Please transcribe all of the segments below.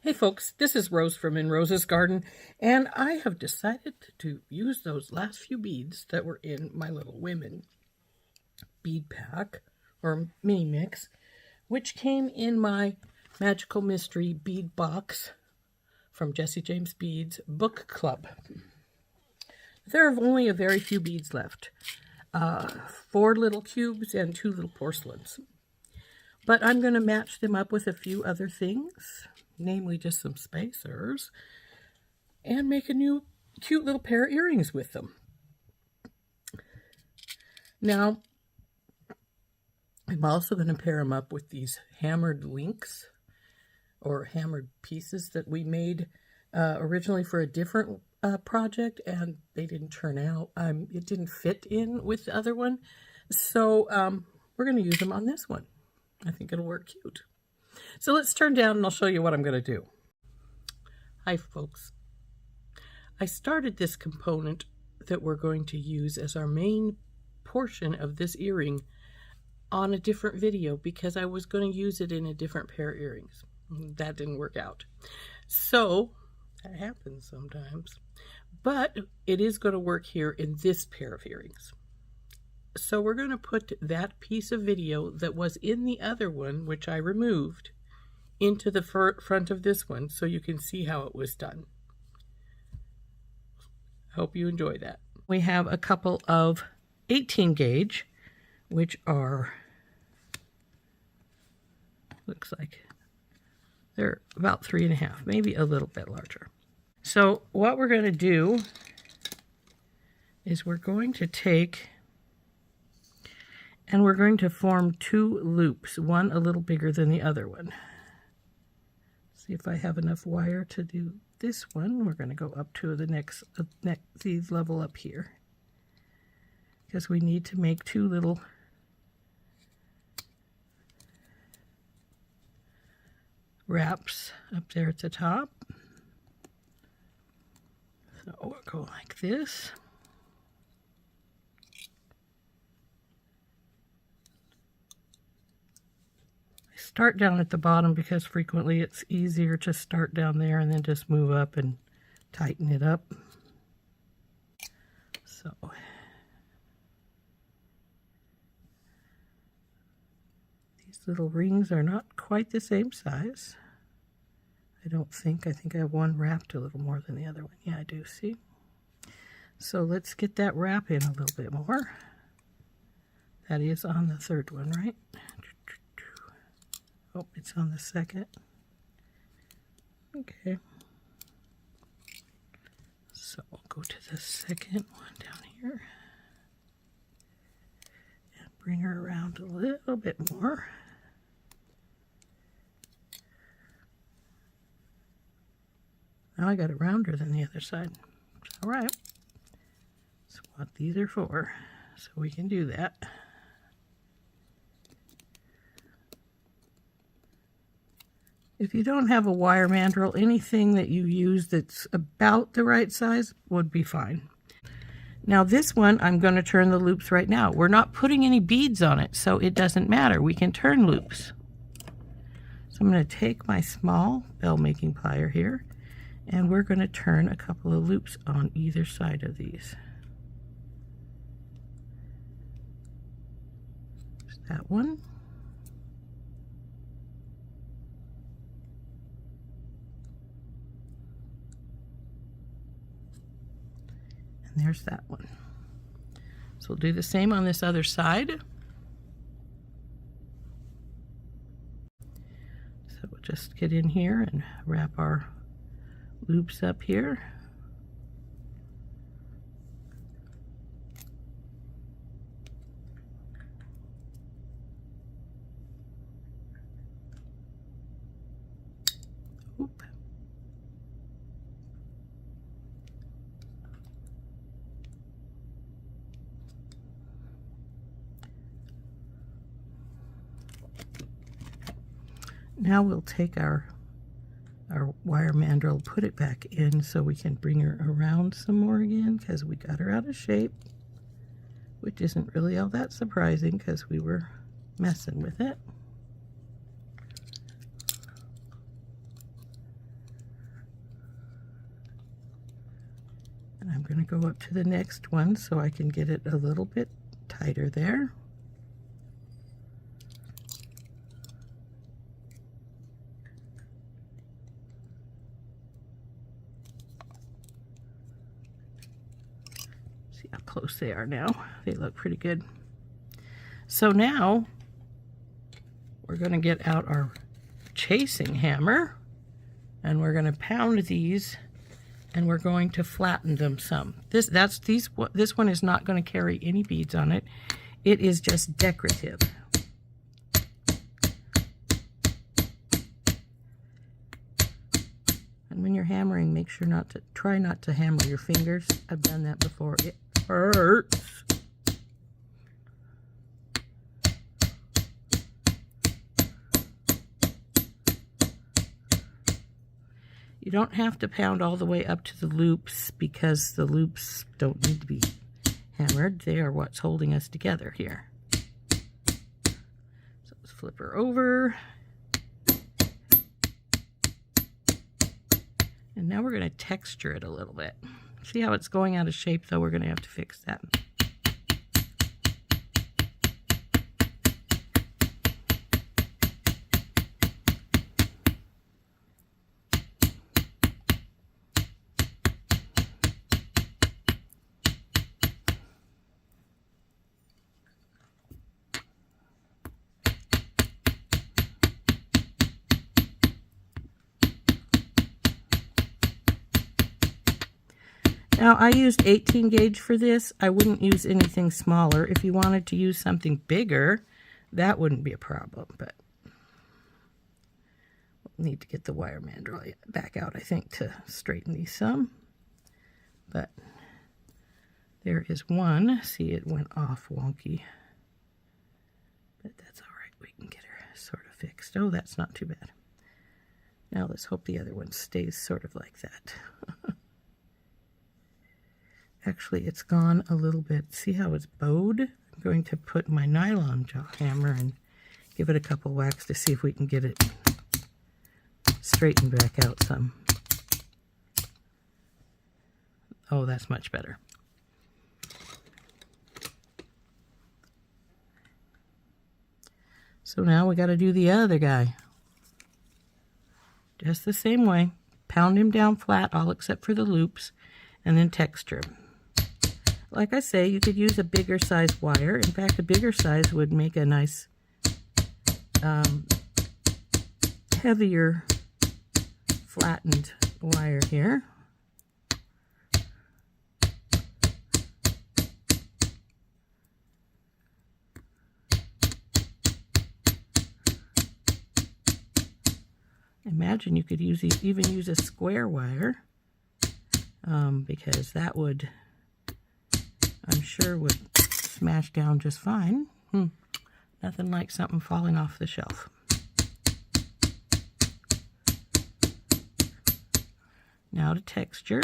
Hey folks, this is Rose from In Rose's Garden, and I have decided to use those last few beads that were in my Little Women bead pack, or mini mix, which came in my Magical Mystery bead box from Jesse James Beads Book Club. There are only a very few beads left, 4 little cubes and 2 little porcelains. But I'm going to match them up with a few other things, namely just some spacers, and make a new cute little pair of earrings with them. Now, I'm also going to pair them up with these hammered links, or hammered pieces that we made originally for a different project, and they didn't turn out. It didn't fit in with the other one, so we're going to use them on this one. I think it'll work cute. So let's turn down and I'll show you what I'm going to do. Hi folks. I started this component that we're going to use as our main portion of this earring on a different video because I was going to use it in a different pair of earrings. That didn't work out. So that happens sometimes. But it is going to work here in this pair of earrings. So we're going to put that piece of video that was in the other one, which I removed, into the front of this one so you can see how it was done. Hope you enjoy that. We have a couple of 18 gauge, which are, looks like they're about 3.5, maybe a little bit larger. So what we're going to do is we're going to take and we're going to form 2 loops, one a little bigger than the other one. See if I have enough wire to do this one. We're going to go up to the next level up here, because we need to make 2 little wraps up there at the top. So we'll go like this. Start down at the bottom because frequently it's easier to start down there and then just move up and tighten it up. So these little rings are not quite the same size. I don't think. I think I have one wrapped a little more than the other one. Yeah, I do, see? So let's get that wrap in a little bit more. That is on the third one, right? Oh, it's on the second. Okay. So we'll go to the second one down here. And bring her around a little bit more. Now I got it rounder than the other side. It's all right. That's what these are for. So we can do that. If you don't have a wire mandrel, anything that you use that's about the right size would be fine. Now this one, I'm going to turn the loops right now. We're not putting any beads on it, so it doesn't matter. We can turn loops. So I'm going to take my small bell making plier here, and we're going to turn a couple of loops on either side of these. There's that one. There's that one. So we'll do the same on this other side. So we'll just get in here and wrap our loops up here. Oop. Now we'll take our wire mandrel, put it back in so we can bring her around some more again, because we got her out of shape, which isn't really all that surprising because we were messing with it. go up to the next one so I can get it a little bit tighter there. See how close they are now. They look pretty good. So now we're going to get out our chasing hammer and we're going to pound these and we're going to flatten them some. This one is not going to carry any beads on it. It is just decorative. And when you're hammering, make sure try not to hammer your fingers. I've done that before. It hurts. You don't have to pound all the way up to the loops because the loops don't need to be hammered. They are what's holding us together here. So let's flip her over. And now we're going to texture it a little bit. See how it's going out of shape though? We're going to have to fix that. Now, I used 18 gauge for this. I wouldn't use anything smaller. If you wanted to use something bigger, that wouldn't be a problem, but we'll need to get the wire mandrel back out, I think, to straighten these some. But there is one. See, it went off wonky. But that's all right. We can get her sort of fixed. Oh, that's not too bad. Now let's hope the other one stays sort of like that. Actually, it's gone a little bit. See how it's bowed? I'm going to put my nylon jaw hammer and give it a couple whacks to see if we can get it straightened back out some. Oh, that's much better. So now we got to do the other guy. Just the same way. Pound him down flat, all except for the loops, and then texture him. Like I say, you could use a bigger size wire. In fact, a bigger size would make a nice, heavier, flattened wire here. Imagine you could even use a square wire, because that would, I'm sure, would smash down just fine. Nothing like something falling off the shelf. Now to texture.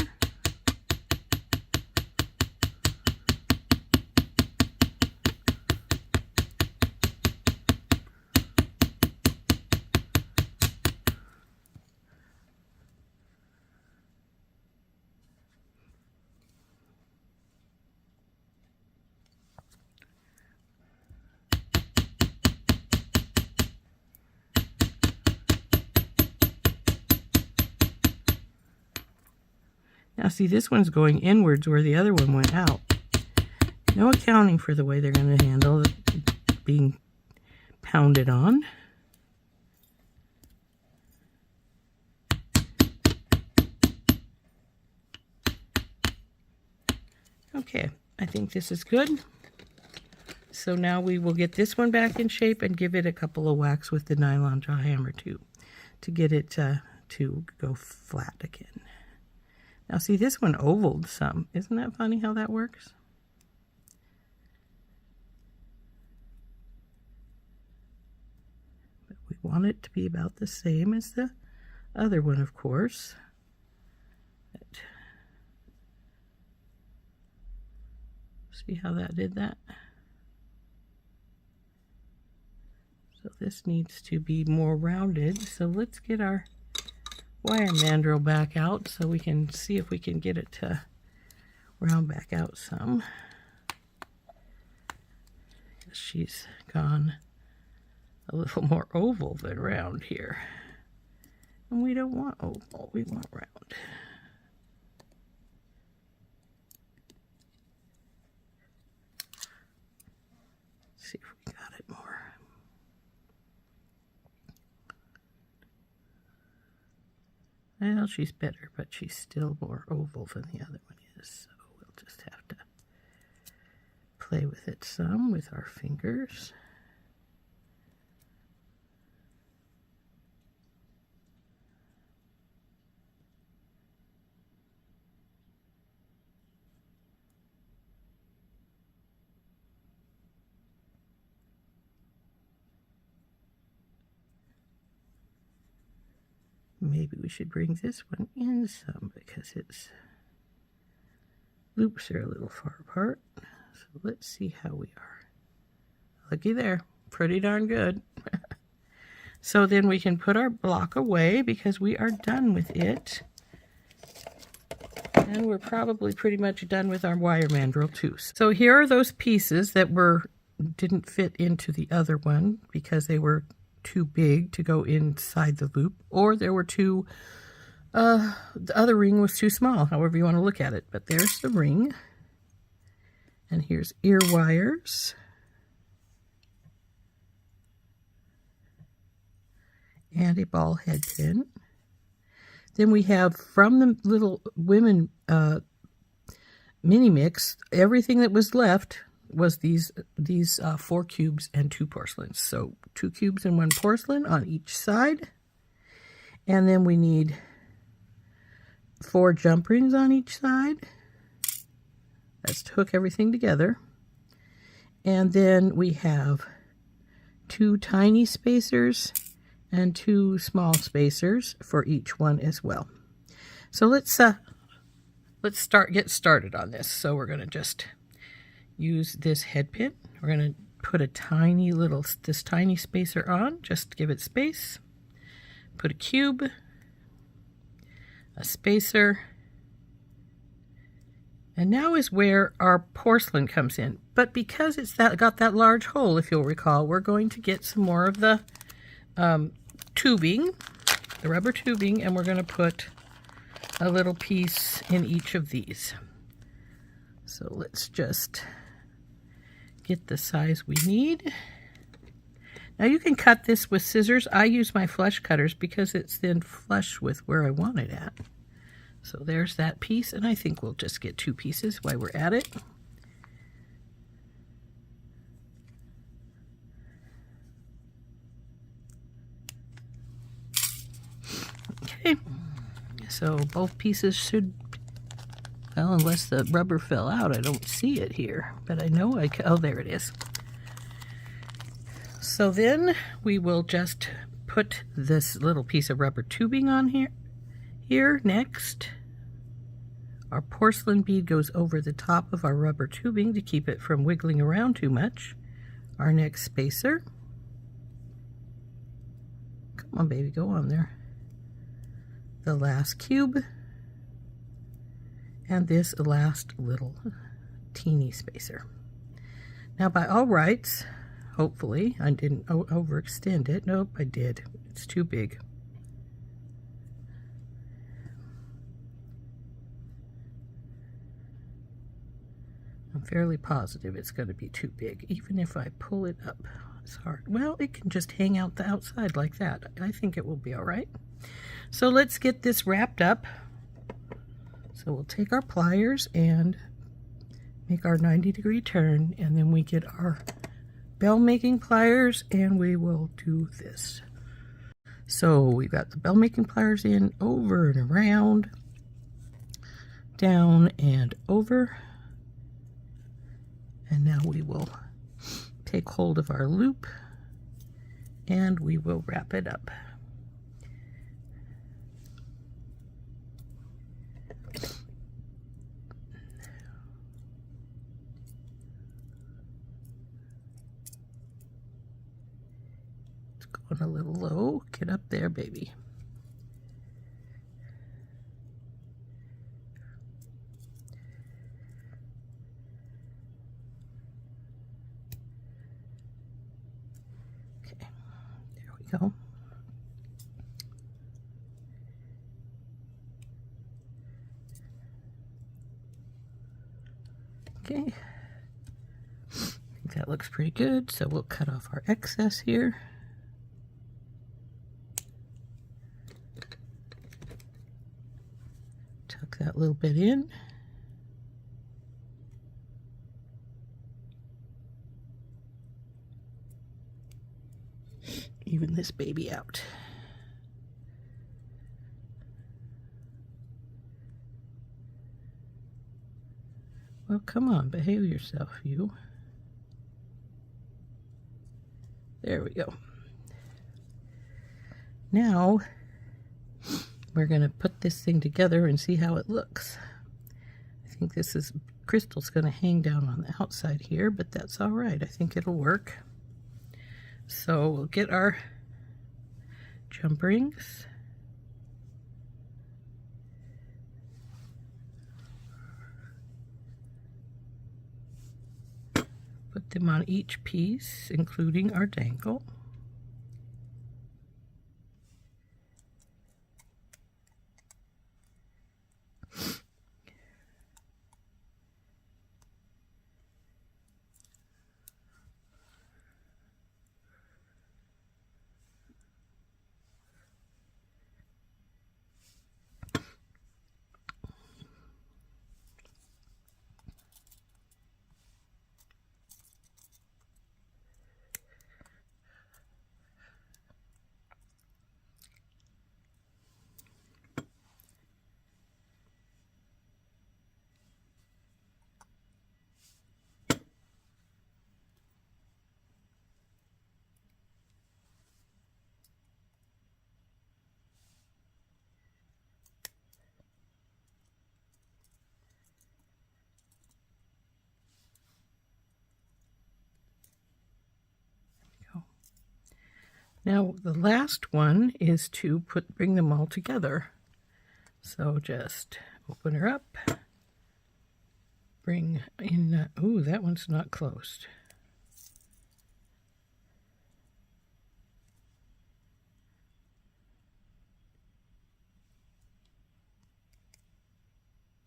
Now see, this one's going inwards where the other one went out. No accounting for the way they're going to handle it being pounded on. Okay, I think this is good. So now we will get this one back in shape and give it a couple of whacks with the nylon jaw hammer too, to get it to go flat again. Now see, this one ovaled some. Isn't that funny how that works? But we want it to be about the same as the other one, of course. But see how that did that? So this needs to be more rounded. So let's get our wire mandrel back out so we can see if we can get it to round back out some. She's gone a little more oval than round here. And we don't want oval, we want round. Let's see if we got it more. Well, she's better, but she's still more oval than the other one is. So we'll just have to play with it some with our fingers. Maybe we should bring this one in some because its loops are a little far apart. So let's see how we are. Looky there, pretty darn good. So then we can put our block away because we are done with it. And we're probably pretty much done with our wire mandrel too. So here are those pieces that didn't fit into the other one because they were too big to go inside the loop, or there were the other ring was too small, however you want to look at it. But there's the ring, and here's ear wires, and a ball head pin. Then we have from the Little Women mini mix, everything that was left was these 4 cubes and 2 porcelains. So 2 cubes and 1 porcelain on each side. And then we need 4 jump rings on each side. That's to hook everything together. And then we have 2 tiny spacers and 2 small spacers for each one as well. So let's get started on this. So we're going to just use this head pin. We're going to put this tiny spacer on, just to give it space. Put a cube, a spacer, and now is where our porcelain comes in. But because it's got that large hole, if you'll recall, we're going to get some more of the tubing, the rubber tubing, and we're going to put a little piece in each of these. So let's just get the size we need. Now you can cut this with scissors. I use my flush cutters because it's then flush with where I want it at. So there's that piece, and I think we'll just get 2 pieces while we're at it. Okay, so both pieces should, well, unless the rubber fell out, I don't see it here, but I know oh, there it is. So then we will just put this little piece of rubber tubing on here next. Our porcelain bead goes over the top of our rubber tubing to keep it from wiggling around too much. Our next spacer. Come on, baby, go on there. The last cube. And this last little teeny spacer. Now, by all rights, hopefully I didn't overextend it. Nope, I did. It's too big. I'm fairly positive it's going to be too big, even if I pull it up. It's hard. Well, it can just hang out the outside like that. I think it will be all right. So let's get this wrapped up. So we'll take our pliers and make our 90-degree turn, and then we get our bell making pliers and we will do this. So we've got the bell making pliers in, over and around, down and over. And now we will take hold of our loop and we will wrap it up. It's going a little low. Get up there, baby. Okay, there we go. Okay, I think that looks pretty good, so we'll cut off our excess here. Tuck that little bit in. Even this baby out. Well, come on, behave yourself, you. There we go. Now, we're going to put this thing together and see how it looks. I think this is crystal's going to hang down on the outside here, but that's all right. I think it'll work. So we'll get our jump rings. Put them on each piece, including our dangle. Now the last one is to bring them all together. So just open her up, bring in, ooh, that one's not closed.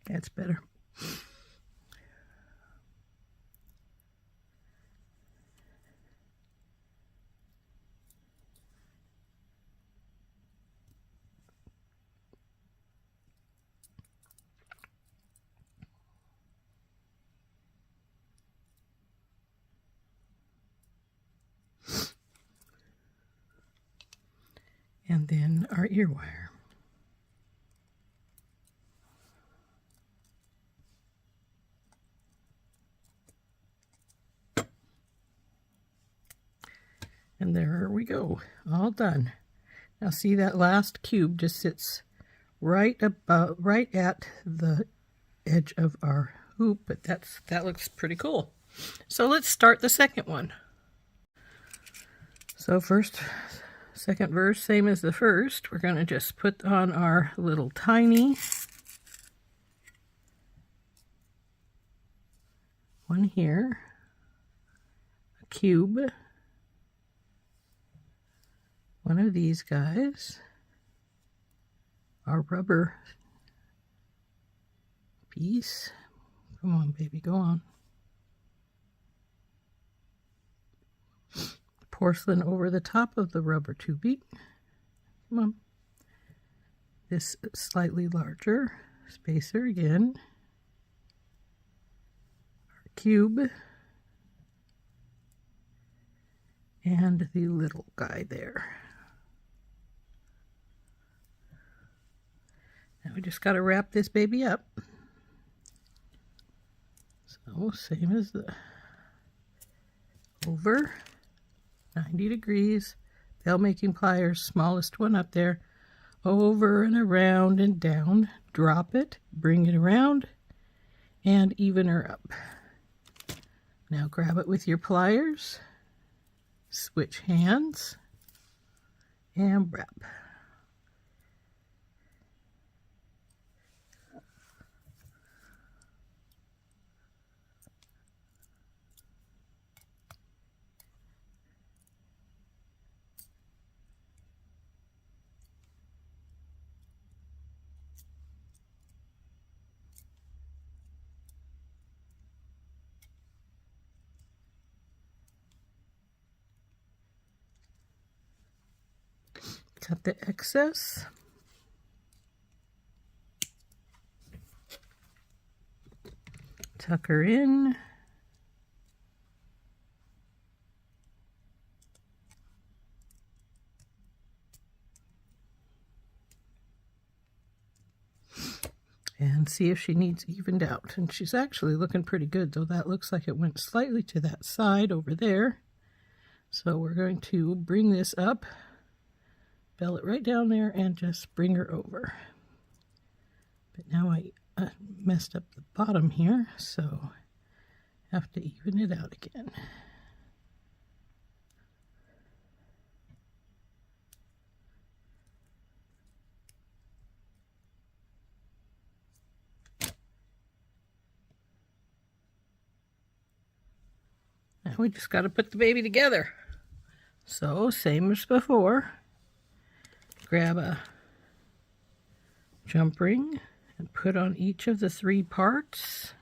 That's better. And then our ear wire. And there we go, all done. Now see, that last cube just sits right at the edge of our hoop, but that looks pretty cool. So let's start the second one. So second verse, same as the first. We're going to just put on our little tiny one here, a cube, one of these guys, our rubber piece. Come on, baby, go on. Porcelain over the top of the rubber tubing. Come on. This slightly larger spacer again. Our cube. And the little guy there. Now we just got to wrap this baby up. So same as the over 90 degrees, bell making pliers, smallest one up there, over and around and down, drop it, bring it around, and even her up. Now grab it with your pliers, switch hands, and wrap. cut the excess. Tuck her in. And see if she needs evened out. And she's actually looking pretty good, though that looks like it went slightly to that side over there. So we're going to bring this up, bell it right down there, and just bring her over. But now I messed up the bottom here, so I have to even it out again. Now we just got to put the baby together. So same as before, grab a jump ring and put on each of the 3 parts.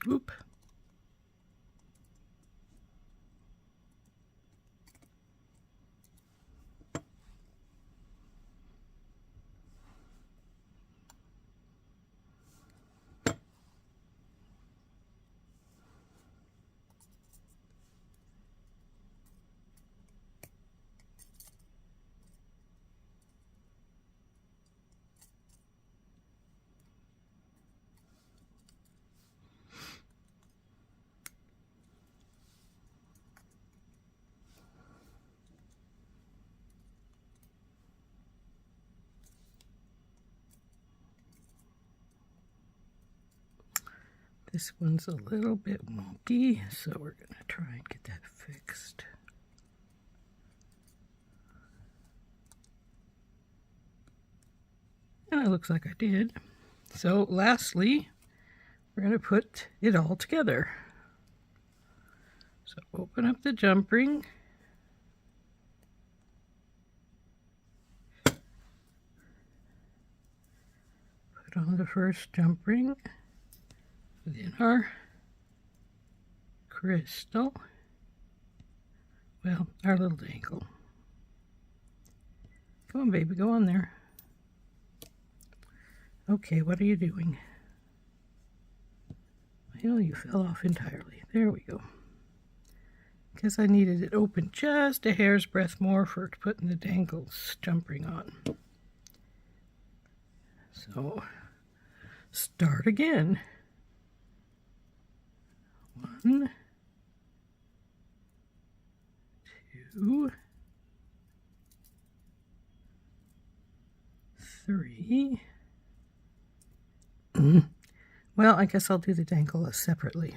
Oop. This one's a little bit wonky, so we're going to try and get that fixed. And it looks like I did. So lastly, we're going to put it all together. So open up the jump ring. Put on the first jump ring. Within our crystal, well, our little dangle. Come on, baby, go on there. Okay, what are you doing? Well, you fell off entirely. There we go. Guess I needed it open just a hair's breadth more for putting the dangles jump ring on. So, start again. 1, 2, 3. Well, I guess I'll do the dangle separately.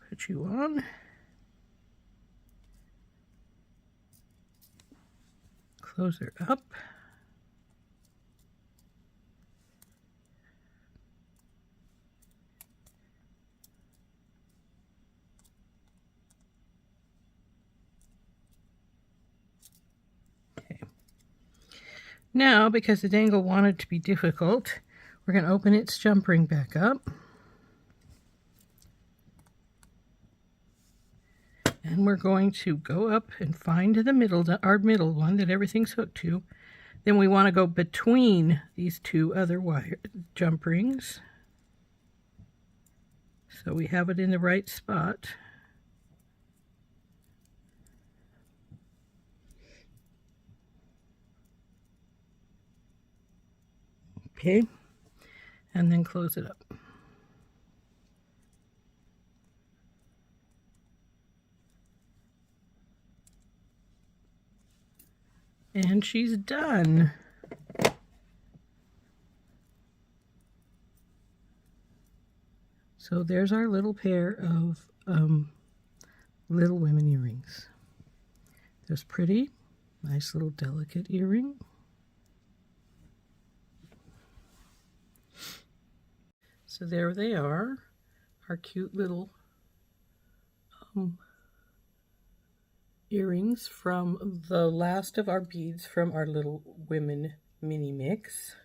Put you on. Close her up. Now, because the dangle wanted to be difficult, we're going to open its jump ring back up. And we're going to go up and find the middle, our middle one that everything's hooked to. Then we want to go between these 2 other jump rings. So we have it in the right spot. Okay, and then close it up. And she's done. So there's our little pair of Little Women earrings. They're pretty. Nice little delicate earring. So there they are, our cute little earrings from the last of our beads from our Little Women mini mix,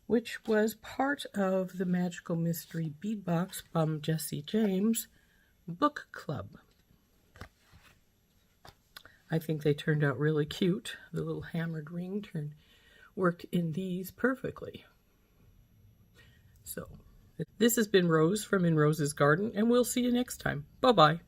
which was part of the Magical Mystery Bead Box from Jessie James book club. I think they turned out really cute. The little hammered ring worked in these perfectly. So this has been Rose from In Rose's Garden, and we'll see you next time. Bye-bye.